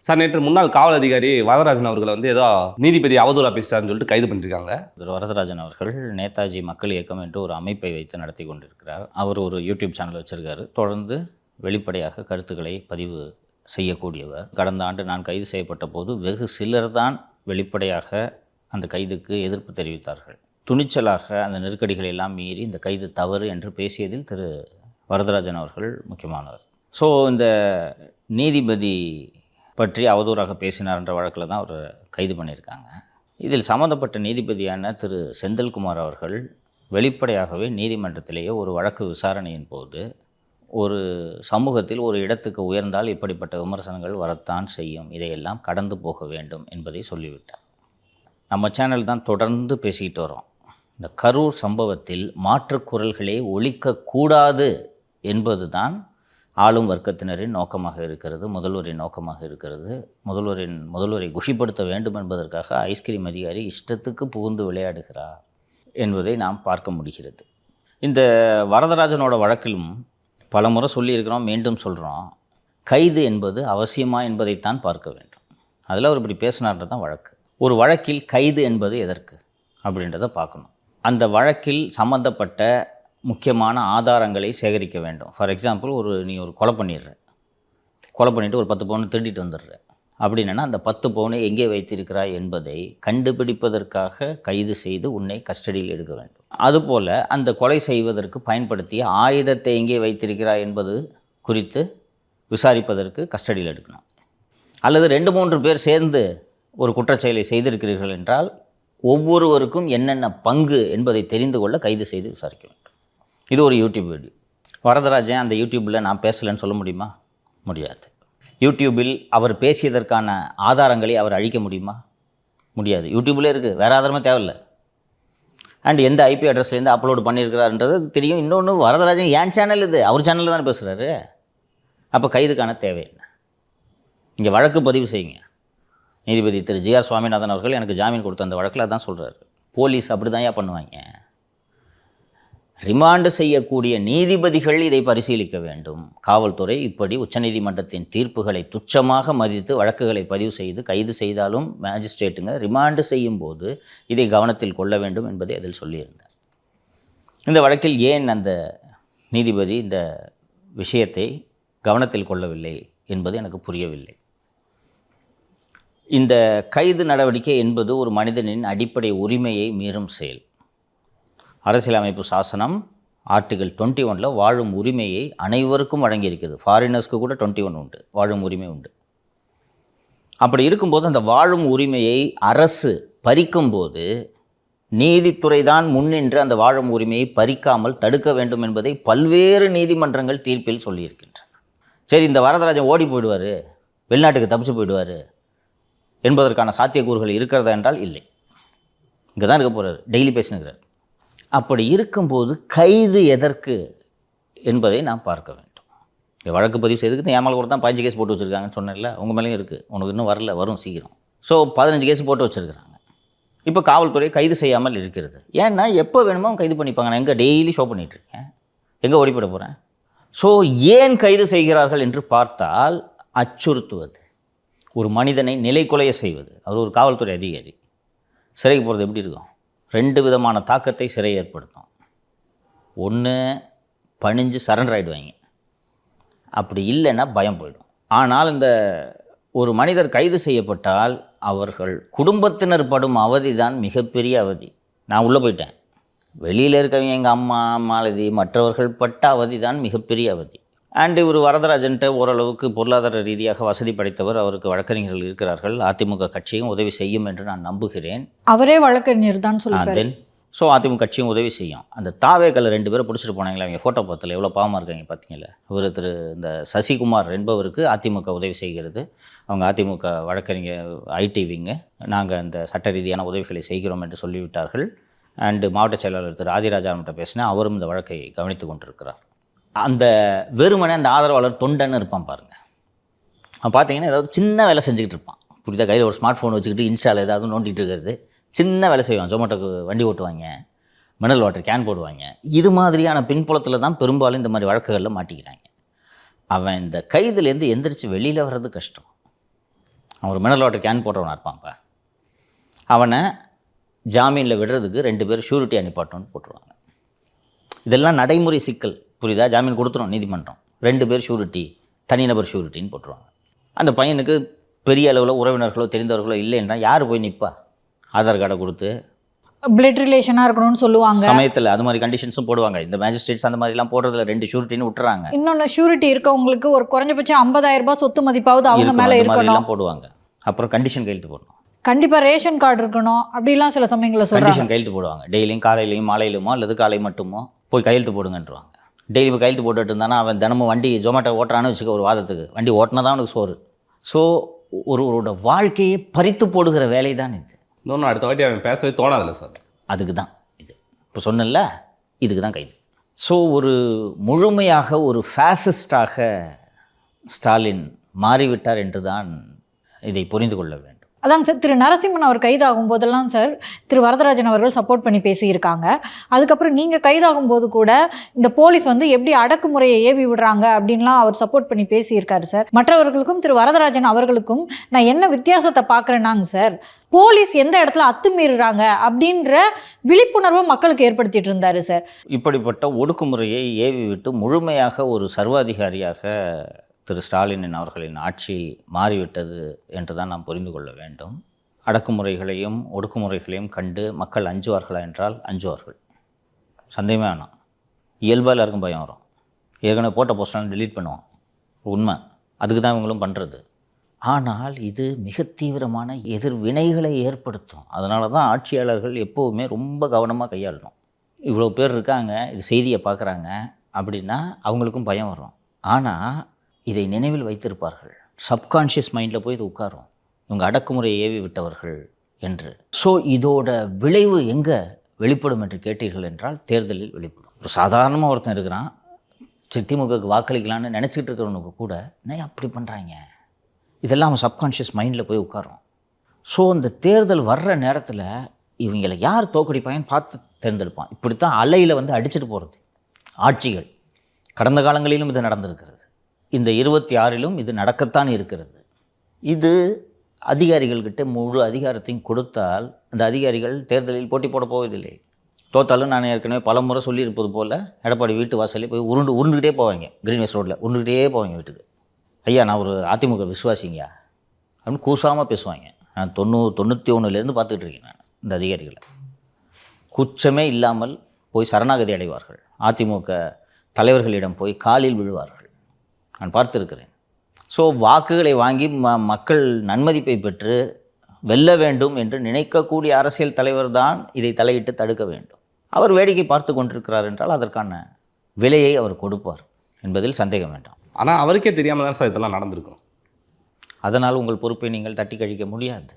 Sir, நேற்று முன்னாள் காவல் அதிகாரி வரதராஜன் அவர்களை ஏதோ நீதிபதி அவதூறா பேசுறாருன்னு சொல்லிட்டு கைது பண்ணிருக்காங்க. வரதராஜன் அவர்கள் நேதாஜி மக்கள் இயக்கம் என்று ஒரு அமைப்பை வைத்து நடத்தி கொண்டிருக்கிறார். அவர் ஒரு யூடியூப் சேனல் வச்சிருக்காரு. தொடர்ந்து வெளிப்படையாக கருத்துக்களை பதிவு செய்யக்கூடியவர். கடந்த ஆண்டு நான் கைது செய்யப்பட்ட போது வெகு சிலர் தான் வெளிப்படையாக அந்த கைதுக்கு எதிர்ப்பு தெரிவித்தார்கள். துணிச்சலாக அந்த நெருக்கடிகளை எல்லாம் மீறி இந்த கைது தவறு என்று பேசியதில் திரு வரதராஜன் அவர்கள் முக்கியமானவர். ஸோ இந்த நீதிபதி பற்றி அவதூறாக பேசினார் என்ற வழக்கில் தான் அவர் கைது பண்ணியிருக்காங்க. இதில் சம்மந்தப்பட்ட நீதிபதியான திரு செந்தில்குமார் அவர்கள் வெளிப்படையாகவே நீதிமன்றத்திலேயே ஒரு வழக்கு விசாரணையின் போது ஒரு சமூகத்தில் ஒரு இடத்துக்கு உயர்ந்தால் இப்படிப்பட்ட விமர்சனங்கள் வரத்தான் செய்யும், இதையெல்லாம் கடந்து போக வேண்டும் என்பதை சொல்லிவிட்டார். நம்ம சேனல் தான் தொடர்ந்து பேசிக்கிட்டு வரோம். இந்த கரூர் சம்பவத்தில் மாற்றுக் குரல்களே ஒலிக்கக்கூடாது என்பது தான் ஆளும் வர்க்கத்தினரின் நோக்கமாக இருக்கிறது, முதல்வரின் நோக்கமாக இருக்கிறது. முதல்வரை குஷிப்படுத்த வேண்டும் என்பதற்காக ஐஸ்கிரீம் அதிகாரி இஷ்டத்துக்கு புகுந்து விளையாடுகிறார் என்பதை நாம் பார்க்க முடிகிறது. இந்த வரதராஜனோட வழக்கிலும் பல முறை சொல்லியிருக்கிறோம், மீண்டும் சொல்கிறோம், கைது என்பது அவசியமா என்பதைத்தான் பார்க்க வேண்டும். அதில் அவர் இப்படி பேசினார்ன்றது தான் வழக்கு. ஒரு வழக்கில் கைது என்பது எதற்கு அப்படின்றத பார்க்கணும். அந்த வழக்கில் சம்பந்தப்பட்ட முக்கியமான ஆதாரங்களை சேகரிக்க வேண்டும். ஃபார் எக்ஸாம்பிள், நீ ஒரு கொலை பண்ணிவிட்டு ஒரு 10 பவுன் திருடிட்டு வந்துடுற அப்படின்னா அந்த 10 பவுனை எங்கே வைத்திருக்கிறாய் என்பதை கண்டுபிடிப்பதற்காக கைது செய்து உன்னை கஸ்டடியில் எடுக்க வேண்டும். அதுபோல் அந்த கொலை செய்வதற்கு பயன்படுத்திய ஆயுதத்தை எங்கே வைத்திருக்கிறாய் என்பது குறித்து விசாரிப்பதற்கு கஸ்டடியில் எடுக்கணும். அல்லது 2-3 பேர் சேர்ந்து ஒரு குற்றச்செயலை செய்திருக்கிறீர்கள் என்றால் ஒவ்வொருவருக்கும் என்னென்ன பங்கு என்பதை தெரிந்து கொள்ள கைது செய்து விசாரிக்க வேண்டும். இது ஒரு யூடியூப் வீடியோ. வரதராஜன் அந்த யூடியூப்பில் நான் பேசலைன்னு சொல்ல முடியுமா? முடியாது. யூடியூபில் அவர் பேசியதற்கான ஆதாரங்களை அவர் அழிக்க முடியுமா? முடியாது. யூடியூப்லேயே இருக்குது, வேறு ஆதாரமே தேவையில்லை. அண்ட் எந்த ஐபி அட்ரஸ்லேருந்து அப்லோடு பண்ணியிருக்கிறாருன்றது தெரியும். இன்னொன்று, வரதராஜன் ஏன் சேனல் இது, அவர் சேனலில் தானே பேசுகிறாரு. அப்போ கைதுக்கான தேவை என்ன? இங்கே வழக்கு பதிவு செய்யுங்க. நீதிபதி திரு ஜி.ஆர். சுவாமிநாதன் அவர்கள் எனக்கு ஜாமீன் கொடுத்த அந்த வழக்கில் அதான் சொல்கிறார். போலீஸ் அப்படி தான் பண்ணுவாங்க. ரிமாண்டு செய்யக்கூடிய நீதிபதிகள் இதை பரிசீலிக்க வேண்டும். காவல்துறை இப்படி உச்சநீதிமன்றத்தின் தீர்ப்புகளை துச்சமாக மதித்து வழக்குகளை பதிவு செய்து கைது செய்தாலும் மேஜிஸ்ட்ரேட்டுங்க ரிமாண்டு செய்யும் போது இதை கவனத்தில் கொள்ள வேண்டும் என்பதை அதில் சொல்லியிருந்தார். இந்த வழக்கில் ஏன் அந்த நீதிபதி இந்த விஷயத்தை கவனத்தில் கொள்ளவில்லை என்பது எனக்கு புரியவில்லை. இந்த கைது நடவடிக்கை என்பது ஒரு மனிதனின் அடிப்படை உரிமையை மீறும் செயல். அரசியலமைப்பு சாசனம் ஆர்டிகல் 21 வாழும் உரிமையை அனைவருக்கும் வழங்கியிருக்குது. ஃபாரினர்ஸ்க்கு கூட 21 உண்டு, வாழும் உரிமை உண்டு. அப்படி இருக்கும்போது அந்த வாழும் உரிமையை அரசு பறிக்கும்போது நீதித்துறை தான் முன்னின்று அந்த வாழும் உரிமையை பறிக்காமல் தடுக்க வேண்டும் என்பதை பல்வேறு நீதிமன்றங்கள் தீர்ப்பில் சொல்லியிருக்கின்றன. சரி, இந்த வரதராஜன் ஓடி போயிடுவார், வெளிநாட்டுக்கு தப்பிச்சு போயிடுவார் என்பதற்கான சாத்தியக்கூறுகள் இருக்கிறதா என்றால் இல்லை. இங்கே தான் இருக்க போகிறார், டெய்லி பேசினுக்கிறார். அப்படி இருக்கும்போது கைது எதற்கு என்பதை நாம் பார்க்க வேண்டும். இந்த வழக்கு பதிவு செய்துக்கு என் மேலே கூட தான் 15 கேஸ் போட்டு வச்சுருக்காங்கன்னு சொன்னேன்ல, உங்கள் மேலேயும் இருக்குது, உனக்கு இன்னும் வரல, வரும் சீக்கிரம். ஸோ 15 கேஸ் போட்டு வச்சுருக்கிறாங்க. இப்போ காவல்துறை கைது செய்யாமல் இருக்கிறது. ஏன்னா எப்போ வேணுமோ கைது பண்ணிப்பாங்க. நான் எங்கே டெய்லி ஷோ பண்ணிகிட்ருக்கேன், எங்கே ஓடிப்பட போகிறேன். ஸோ ஏன் கைது செய்கிறார்கள் என்று பார்த்தால், அச்சுறுத்துவது, ஒரு மனிதனை நிலைக்குலைய செய்வது. அவர் ஒரு காவல்துறை அதிகாரி. சிறைக்கு போகிறது எப்படி இருக்கும்? 2 விதமான தாக்கத்தை சிறை ஏற்படுத்தும். ஒன்று, பணிஞ்சு சரண்டர் ஆகிடுவாங்க. அப்படி இல்லைன்னா பயம் போயிடும். ஆனால் இந்த ஒரு மனிதர் கைது செய்யப்பட்டால் அவர்கள் குடும்பத்தினர் படும் அவதி தான் மிகப்பெரிய அவதி. நான் உள்ளே போயிட்டேன், வெளியில் இருக்கவங்க எங்கள் அம்மா, மாலதி, மற்றவர்கள் பட்ட அவதி தான் மிகப்பெரிய அவதி. அண்டு இவர் வரதராஜன்ட்ட ஓரளவுக்கு பொருளாதார ரீதியாக வசதி படைத்தவர், அவருக்கு வழக்கறிஞர்கள் இருக்கிறார்கள். அதிமுக கட்சியும் உதவி செய்யும் என்று நான் நம்புகிறேன். அவரே வழக்கறிஞர் தான் சொல்லுவார். ஸோ அதிமுக கட்சியும் உதவி செய்யும். அந்த தாவேக்கல்ல 2 பேரை பிடிச்சிட்டு போனாங்களே, அவங்க ஃபோட்டோ பார்த்தல எவ்வளோ பாவமாக இருக்காங்க பார்த்தீங்களா. இவர் இந்த சசிகுமார் என்பவருக்கு அதிமுக உதவி செய்கிறது. அவங்க அதிமுக வழக்கறிஞர் ஐடி விங்கு, நாங்கள் அந்த சட்ட ரீதியான உதவிகளை செய்கிறோம் என்று சொல்லிவிட்டார்கள். அண்டு மாவட்ட செயலாளர் திரு ஆதிராஜாவிட்ட பேசினேன், அவரும் இந்த வழக்கை கவனித்து கொண்டிருக்கிறார். அந்த வெறுமனே அந்த ஆதரவாளர் தொண்டன்னு இருப்பான் பாருங்கள். அவன் பார்த்தீங்கன்னா ஏதாவது சின்ன வேலை செஞ்சுக்கிட்டு இருப்பான். புரியுதா? கையில் ஒரு ஸ்மார்ட் ஃபோன் வச்சுக்கிட்டு இன்ஸ்டாவில் ஏதாவது நோண்டிகிட்டு இருக்கிறது, சின்ன வேலை செய்வான். ஜொமேட்டோக்கு வண்டி ஓட்டுவாங்க, மினரல் வாட்டர் கேன் போடுவாங்க. இது மாதிரியான பின்புலத்தில் தான் பெரும்பாலும் இந்த மாதிரி வழக்குகளில் மாட்டிக்கிறாங்க. அவன் இந்த கைதுலேருந்து எந்திரிச்சு வெளியில் வர்றது கஷ்டம். அவன் ஒரு மினரல் வாட்டர் கேன் போடுறவனா இருப்பான்ப்பா. அவனை ஜாமீனில் விடுறதுக்கு 2 பேர் ஷூரிட்டி அனுப்பாட்டோன்னு போட்டுருவாங்க. இதெல்லாம் நடைமுறை சிக்கல், புரியுதா? ஜாமீன் கொடுத்துரும் நீதிமன்றம், 2 பேர் ஷூரிட்டி, தனிநபர் ஷூரிட்டின்னு போட்டுருவாங்க. அந்த பையனுக்கு பெரிய அளவில் உறவினர்களோ தெரிந்தவர்களோ இல்லைன்னா யார் போய் நிற்பா? ஆதார் கார்டை கொடுத்து பிளட் ரிலேஷனாக இருக்கணும்னு சொல்லுவாங்க. சமயத்தில் அது மாதிரி கண்டிஷன்ஸும் போடுவாங்க. இந்த மேஜிஸ்ட்ரேட்ஸ் அந்த மாதிரிலாம் போடுறதுல 2 ஷூரிட்டின்னு விட்டுறாங்க. இன்னொன்று ஷூரிட்டி இருக்கவங்களுக்கு ஒரு குறைஞ்சபட்சம் 50,000 ரூபாய் சொத்து மதிப்பாவது அவங்க மேலே இருக்கணும் போடுவாங்க. அப்புறம் கண்டிஷன் கையெழுத்து போடணும். கண்டிப்பாக ரேஷன் கார்டு இருக்கணும் அப்படிலாம் சில சமயங்களில் சொல்கிறாங்க. கண்டிஷன் கையெழுத்து போடுவாங்க. டெய்லியும் காலையிலையும் மாலையிலுமோ அல்லது காலை மட்டுமோ போய் கையெழுத்து போடுங்கன்றாங்க. டெய்லி கையெழுத்து போட்டுட்டு இருந்தானா அவன் தினமும் வண்டி ஜொமேட்டோ ஓட்டுறான்னு வச்சுக்க, ஒரு வாதத்துக்கு வண்டி ஓட்டினா தான் அவனுக்கு சோறு. ஸோ ஒருவரோட வாழ்க்கையை பறித்து போடுகிற வேலை தான் இது. இன்னொன்று அடுத்த வாட்டி அவன் பேசவே தோணாதில்ல சார். அதுக்கு தான் இது இப்போ சொன்னல, இதுக்கு தான் கைது. ஸோ ஒரு முழுமையாக ஒரு ஃபேசிஸ்டாக ஸ்டாலின் மாறிவிட்டார் என்று தான் இதை புரிந்து கொள்ள வேண்டும். அதாங்க சார், திரு நரசிம்மன் அவர் கைதாகும் போதெல்லாம் சார் திரு வரதராஜன் அவர்கள் சப்போர்ட் பண்ணி பேசியிருக்காங்க. அதுக்கப்புறம் நீங்கள் கைதாகும் போது கூட இந்த போலீஸ் வந்து எப்படி அடக்குமுறையை ஏவி விடுறாங்க அப்படின்லாம் அவர் சப்போர்ட் பண்ணி பேசியிருக்காரு சார். மற்றவர்களுக்கும் திரு வரதராஜன் அவர்களுக்கும் நான் என்ன வித்தியாசத்தை பார்க்குறேன்னாங்க சார், போலீஸ் எந்த இடத்துல அத்துமீறுறாங்க அப்படின்ற விழிப்புணர்வை மக்களுக்கு ஏற்படுத்திட்டு இருந்தாரு சார். இப்படிப்பட்ட ஒடுக்குமுறையை ஏவி விட்டு முழுமையாக ஒரு சர்வாதிகாரியாக திரு ஸ்டாலின் அவர்களின் ஆட்சி மாறிவிட்டது என்று தான் நாம் புரிந்து கொள்ள வேண்டும். அடக்குமுறைகளையும் ஒடுக்குமுறைகளையும் கண்டு மக்கள் அஞ்சுவார்களா என்றால் அஞ்சுவார்கள், சந்தேகமே வேணாம். இயல்பாக எல்லாருக்கும் பயம் வரும். ஏற்கனவே போட்ட போஸ்டெல்லாம் டெலீட் பண்ணுவோம், உண்மை. அதுக்கு தான் இவங்களும் பண்ணுறது. ஆனால் இது மிக தீவிரமான எதிர்வினைகளை ஏற்படுத்தும். அதனால தான் ஆட்சியாளர்கள் எப்போவுமே ரொம்ப கவனமாக கையாளணும். இவ்வளோ பேர் இருக்காங்க, இது செய்தியை பார்க்குறாங்க அப்படின்னா அவங்களுக்கும் பயம் வரும். ஆனால் இதை நினைவில் வைத்திருப்பார்கள். சப்கான்ஷியஸ் மைண்டில் போய் இது உட்காரும், இவங்க அடக்குமுறையை ஏவி விட்டவர்கள் என்று. ஸோ இதோட விளைவு எங்கே வெளிப்படும் என்று கேட்டீர்கள் என்றால் தேர்தலில் வெளிப்படும். ஒரு சாதாரணமாக ஒருத்தன் இருக்கிறான், திமுகவுக்கு வாக்களிக்கலான்னு நினச்சிக்கிட்டு இருக்கிறவனுக்கு கூட என்ன அப்படி பண்ணுறாங்க, இதெல்லாம் அவன் சப்கான்ஷியஸ் மைண்டில் போய் உட்காரும். ஸோ இந்த தேர்தல் வர்ற நேரத்தில் இவங்களை யார் தோக்கடிப்பாங்கன்னு பார்த்து தேர்ந்தெடுப்பான். இப்படித்தான் அலையில் வந்து அடிச்சுட்டு போகிறது ஆட்சிகள். கடந்த காலங்களிலும் இது நடந்திருக்கிறது, இந்த 26லும் இது நடக்கத்தான் இருக்கிறது. இது அதிகாரிகள்கிட்ட முழு அதிகாரத்தையும் கொடுத்தால் அந்த அதிகாரிகள் தேர்தலில் போட்டி போட போவதில்லை. தோத்தாலும் நான் ஏற்கனவே பல முறை சொல்லியிருப்பது போல் எடப்பாடி வீட்டு வாசலே போய் உருண்டுக்கிட்டே போவாங்க, கிரீன்வேஸ் ரோட்டில் உருண்டுக்கிட்டே போவாங்க வீட்டுக்கு. ஐயா நான் ஒரு அதிமுக விசுவாசிங்க அப்படின்னு கூசாமல் பேசுவாங்க. நான் 91 பார்த்துக்கிட்டு இருக்கேன் நான் இந்த அதிகாரிகளை. குச்சமே இல்லாமல் போய் சரணாகதி அடைவார்கள். அதிமுக தலைவர்களிடம் போய் காலில் விழுவார்கள், நான் பார்த்துருக்கிறேன். ஸோ வாக்குகளை வாங்கி மக்கள் நன்மதிப்பை பெற்று வெல்ல வேண்டும் என்று நினைக்கக்கூடிய அரசியல் தலைவர் தான் இதை தலையிட்டு தடுக்க வேண்டும். அவர் வேடிக்கை பார்த்து கொண்டிருக்கிறார் என்றால் அதற்கான விலையை அவர் கொடுப்பார் என்பதில் சந்தேகம் வேண்டாம். ஆனால் அவருக்கே தெரியாமல் தான் சார் இதெல்லாம் நடந்திருக்கும். அதனால் உங்கள் பொறுப்பை நீங்கள் தட்டி கழிக்க முடியாது.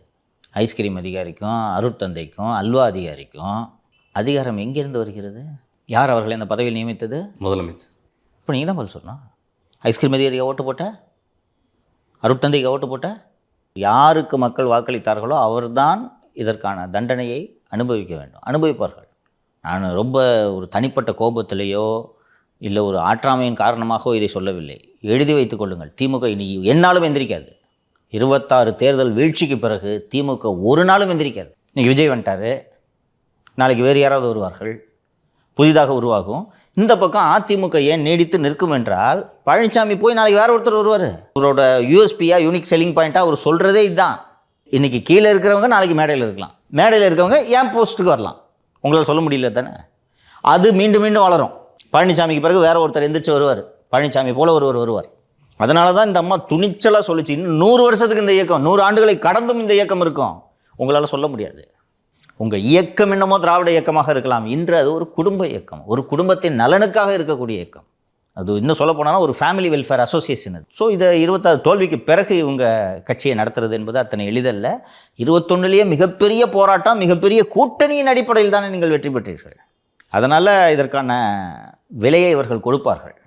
ஐஸ்கிரீம் அதிகாரிக்கும் அருட்தந்தைக்கும் அல்வா அதிகாரிக்கும் அதிகாரம் எங்கேருந்து வருகிறது? யார் அவர்களை அந்த பதவியில் நியமித்தது? முதலமைச்சர். இப்போ நீங்கள் தான் பதில் சொல்லணும். ஐஸ்கிரீம் அதிகாரியை ஓட்டு போட்ட, அருட்தந்தைக்கு ஓட்டு போட்ட, யாருக்கு மக்கள் வாக்களித்தார்களோ அவர்தான் இதற்கான தண்டனையை அனுபவிக்க வேண்டும், அனுபவிப்பார்கள். நான் ரொம்ப ஒரு தனிப்பட்ட கோபத்திலேயோ இல்லை ஒரு ஆற்றாமையின் காரணமாகவோ இதை சொல்லவில்லை. எழுதி வைத்துக் கொள்ளுங்கள், திமுக இனி எந்நாளும் எந்திரிக்காது. 26 தேர்தல் வீழ்ச்சிக்கு பிறகு திமுக ஒரு நாளும் எந்திரிக்காது. இன்றைக்கி விஜய் வந்துட்டார், நாளைக்கு வேறு யாராவது வருவார்கள், புதிதாக உருவாகும். இந்த பக்கம் அதிமுக ஏன் நீடித்து நிற்கும் என்றால் பழனிசாமி போய் நாளைக்கு வேறு ஒருத்தர் வருவார். அவரோட யூஎஸ்பியாக யூனிக் செல்லிங் பாயிண்ட்டாக அவர் சொல்கிறதே இதுதான். இன்றைக்கி கீழே இருக்கிறவங்க நாளைக்கு மேடையில் இருக்கலாம், மேடையில் இருக்கவங்க ஏன் போஸ்ட்டுக்கு வரலாம், உங்களால் சொல்ல முடியல தானே. அது மீண்டும் மீண்டும் வளரும். பழனிசாமிக்கு பிறகு வேறு ஒருத்தர் எந்திரிச்சு வருவார், பழனிசாமி போல் ஒருவர் வருவார். அதனால தான் இந்த அம்மா துணிச்சலாக சொல்லிச்சு, இன்னும் 100 வருஷத்துக்கு இந்த இயக்கம், 100 ஆண்டுகளை கடந்தும் இந்த இயக்கம் இருக்கும். உங்களால் சொல்ல முடியாது. உங்கள் இயக்கம் என்னமோ திராவிட இயக்கமாக இருக்கலாம், இன்று அது ஒரு குடும்ப இயக்கம், ஒரு குடும்பத்தின் நலனுக்காக இருக்கக்கூடிய இயக்கம். அது இன்னும் சொல்ல போனால் ஒரு ஃபேமிலி வெல்ஃபேர் அசோசியேஷன் அது. ஸோ இதை 26 தோல்விக்கு பிறகு இவங்க கட்சியை நடத்துறது என்பது அத்தனை எளிதல்ல. 21லேயே மிகப்பெரிய போராட்டம், மிகப்பெரிய கூட்டணியின் அடிப்படையில் தானே நீங்கள் வெற்றி பெற்றீர்கள். அதனால் இதற்கான விலையை இவர்கள் கொடுப்பார்கள்.